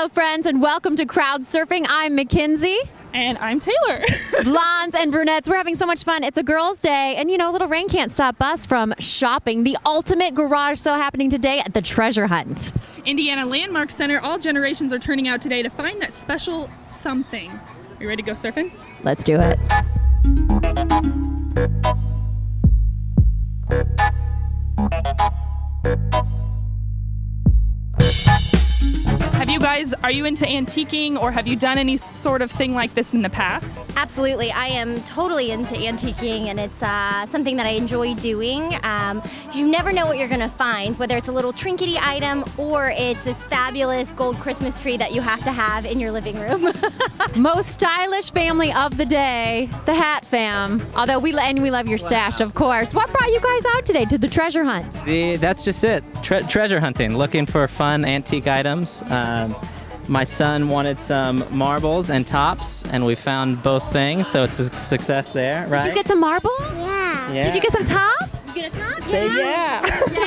Hello, friends, and welcome to Crowd Surfing. I'm Mackenzie. And I'm Taylor. Blondes and brunettes, we're having so much fun. It's a girls' day, and a little rain can't stop us from shopping. The ultimate garage sale happening today at the Treasure Hunt. Indiana Landmark Center, all generations are turning out today to find that special something. Are you ready to go surfing? Let's do it. Are you into antiquing, or have you done any sort of thing like this in the past? Absolutely. I am totally into antiquing, and it's something that I enjoy doing. You never know what you're going to find, whether it's a little trinkety item or it's this fabulous gold Christmas tree that you have to have in your living room. Most stylish family of the day, the Hat Fam. Although we love your stash, of course. What brought you guys out today to the Treasure Hunt? That's just it. Treasure hunting, looking for fun antique items. My son wanted some marbles and tops, and we found both things, so it's a success there, right? Did you get some marbles? Yeah. Yeah. Did you get some top? You get a top? Say yeah. Yeah.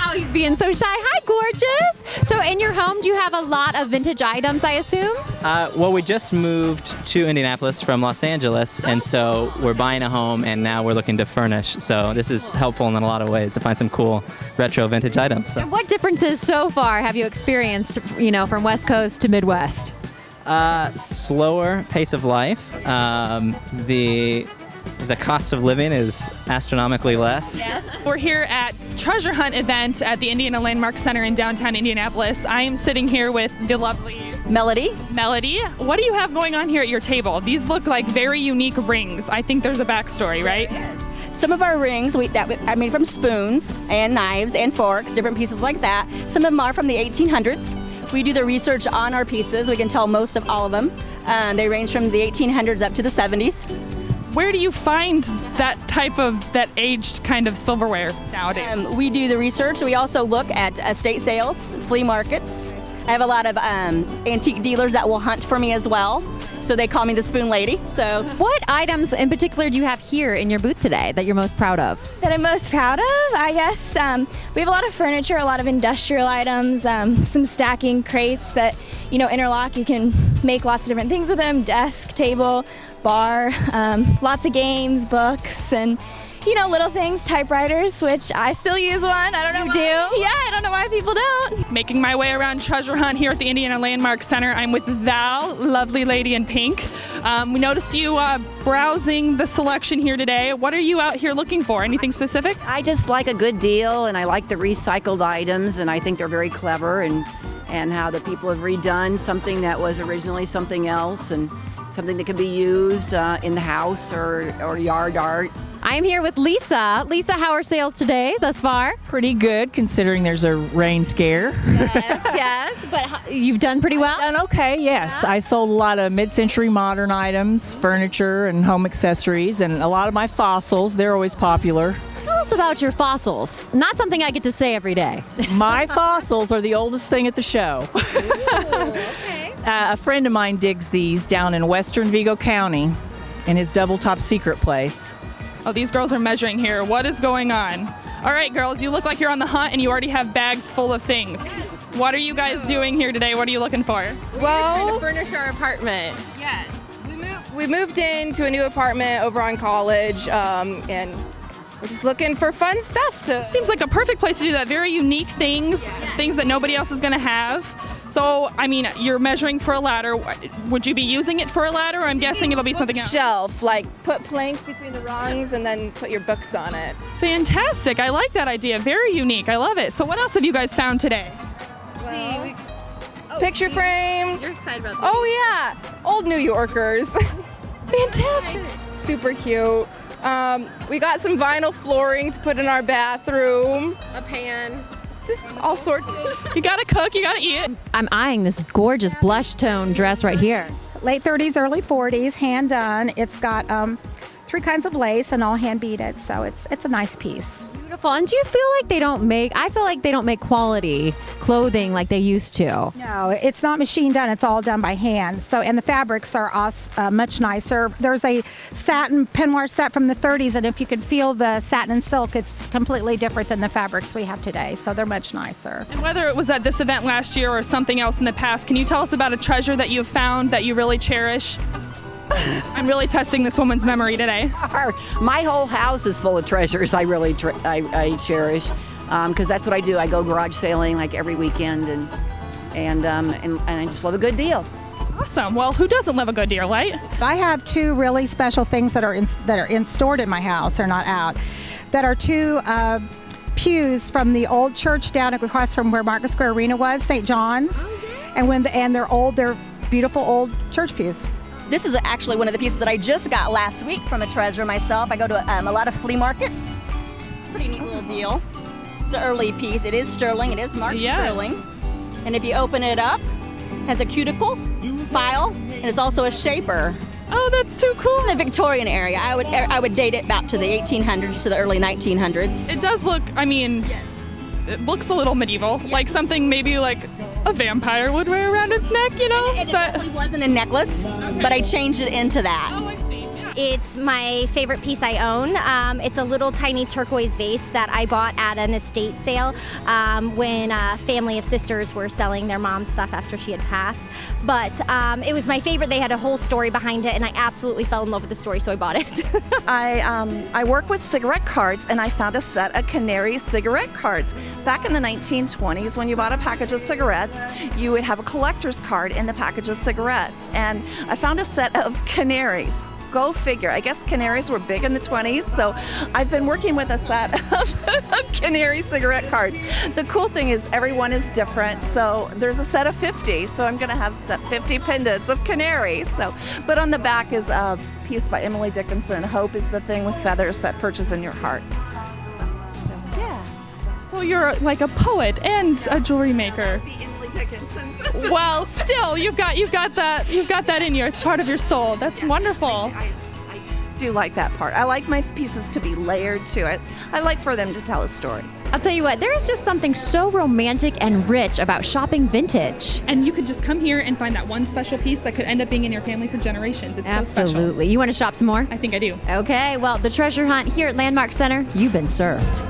Oh, he's being so shy. Hi, gorgeous. So in your home, do you have a lot of vintage items, I assume? Well, we just moved to Indianapolis from Los Angeles, and so we're buying a home, and now we're looking to furnish. So this is helpful in a lot of ways to find some cool retro vintage items. So. And what differences so far have you experienced, from West Coast to Midwest? Slower pace of life. The cost of living is astronomically less. Yes. We're here at Treasure Hunt event at the Indiana Landmark Center in downtown Indianapolis. I am sitting here with the lovely Melody. What do you have going on here at your table? These look like very unique rings. I think there's a backstory, right? Yes. Some of our rings I made from spoons and knives and forks, different pieces like that. Some of them are from the 1800s. We do the research on our pieces. We can tell most of all of them. They range from the 1800s up to the 70s. Where do you find that aged kind of silverware nowadays? We do the research. We also look at estate sales, flea markets. I have a lot of antique dealers that will hunt for me as well. So they call me the Spoon Lady. So What items in particular do you have here in your booth today that you're most proud of? That I'm most proud of, I guess. We have a lot of furniture, a lot of industrial items, some stacking crates that, interlock. You can make lots of different things with them, desk, table, bar, lots of games, books, and, little things, typewriters, which I still use one. I don't know You why. do? Yeah, I don't know why people don't. Making my way around Treasure Hunt here at the Indiana Landmark Center, I'm with Val, lovely lady in pink. We noticed you browsing the selection here today. What are you out here looking for? Anything specific? I just like a good deal, and I like the recycled items, and I think they're very clever, and how the people have redone something that was originally something else, and something that can be used in the house or yard art. I'm here with Lisa. Lisa, how are sales today thus far? Pretty good considering there's a rain scare. Yes, but you've done pretty well? And okay, yes. I sold a lot of mid-century modern items, furniture and home accessories, and a lot of my fossils. They're always popular. Tell us about your fossils. Not something I get to say every day. My fossils are the oldest thing at the show. Okay. A friend of mine digs these down in western Vigo County in his double top secret place. Oh, these girls are measuring here. What is going on? All right, girls, you look like you're on the hunt and you already have bags full of things. What are you guys doing here today? What are you looking for? Well, to furnish our apartment. Yes. We moved into a new apartment over on College, and we're just looking for fun stuff to. Seems like a perfect place to do that. Very unique things, things that nobody else is going to have. So, you're measuring for a ladder. Would you be using it for a ladder, or I'm guessing it'll be something else? Shelf, like put planks between the rungs and then put your books on it. Fantastic. I like that idea. Very unique. I love it. So what else have you guys found today? Picture frame. You're excited about that. Oh, yeah. Old New Yorkers. Fantastic. Super cute. We got some vinyl flooring to put in our bathroom. A pan. Just all sorts of. You gotta cook, you gotta eat. I'm eyeing this gorgeous blush tone dress right here. Late 30s, early 40s, hand done. It's got 3 kinds of lace and all hand beaded, so it's a nice piece. Beautiful. And do you feel like they don't make, I feel like they don't make quality clothing like they used to. No, it's not machine done. It's all done by hand. So, and the fabrics are much nicer. There's a satin peignoir set from the 30s, and if you can feel the satin and silk, it's completely different than the fabrics we have today. So they're much nicer. And whether it was at this event last year or something else in the past, can you tell us about a treasure that you've found that you really cherish? I'm really testing this woman's memory today. My whole house is full of treasures I really I cherish, because that's what I do. I go garage sailing like every weekend, and I just love a good deal. Awesome. Well, who doesn't love a good deal, right? I have two really special things that are stored in my house. They're not out. That are two pews from the old church down across from where Market Square Arena was, St. John's, and they're beautiful old church pews. This is actually one of the pieces that I just got last week from a treasure myself. I go to a lot of flea markets. It's a pretty neat little deal. It's an early piece. It is sterling. It is marked sterling. And if you open it up, it has a cuticle file, and it's also a shaper. Oh, that's too cool. In the Victorian area, I would date it back to the 1800s to the early 1900s. It does look, I mean, it looks a little medieval, like something maybe like a vampire would wear around its neck, you know? It definitely wasn't a necklace, but I changed it into that. Oh, I see. It's my favorite piece I own. It's a little tiny turquoise vase that I bought at an estate sale when a family of sisters were selling their mom's stuff after she had passed. But it was my favorite. They had a whole story behind it, and I absolutely fell in love with the story, so I bought it. I work with cigarette cards, and I found a set of Canary cigarette cards. Back in the 1920s, when you bought a package of cigarettes, you would have a collector's card in the package of cigarettes. And I found a set of canaries. Go figure. I guess canaries were big in the 20s, so I've been working with a set of canary cigarette cards. The cool thing is everyone is different, so there's a set of 50, so I'm going to have 50 pendants of canaries. But on the back is a piece by Emily Dickinson, Hope is the thing with feathers that perches in your heart. So you're like a poet and a jewelry maker. Well, still, you've got that in you. It's part of your soul. That's wonderful. I do like that part. I like my pieces to be layered to it. I like for them to tell a story. I'll tell you what, there is just something so romantic and rich about shopping vintage. And you could just come here and find that one special piece that could end up being in your family for generations. It's so special. Absolutely. You want to shop some more? I think I do. Okay, well, the treasure hunt here at Landmark Center, you've been served.